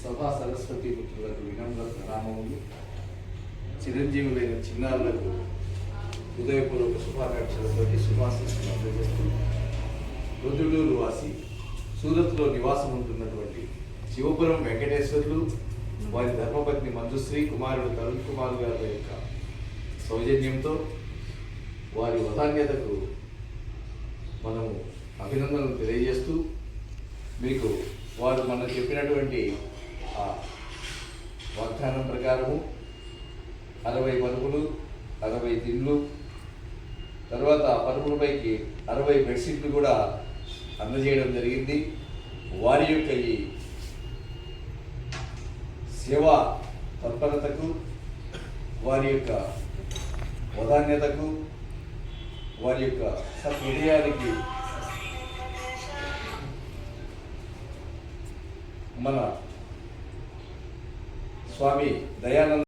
సభా సరస్వతి పుత్రులకు వినమ్ర ప్రణామములు. చిరంజీవులైన చిన్నారులకు హృదయపూర్వక శుభాకాంక్షలతో శుభాశీస్సులు అందజేస్తూ రుద్రులూరు వాసి సూరత్లో నివాసం ఉంటున్నటువంటి శివపురం వెంకటేశ్వర్లు వారి ధర్మపత్ని మంజుశ్రీ కుమారుడు తరుణ్ కుమార్ గారి యొక్క సౌజన్యంతో వారి వదాన్యతకు మనము అభినందనలు తెలియజేస్తూ మీకు వారు మనం చెప్పినటువంటి ఆ వాగ్దానం ప్రకారము 60 పరుపులు, 60 దిండ్లు, తర్వాత పరుపులపైకి 60 బెడ్షీట్లు కూడా అందజేయడం జరిగింది. వారి యొక్క ఈ సేవా తత్పరతకు, వారి యొక్క వదాన్యతకు, వారి యొక్క సహృదయానికి మన స్వామి దయానంద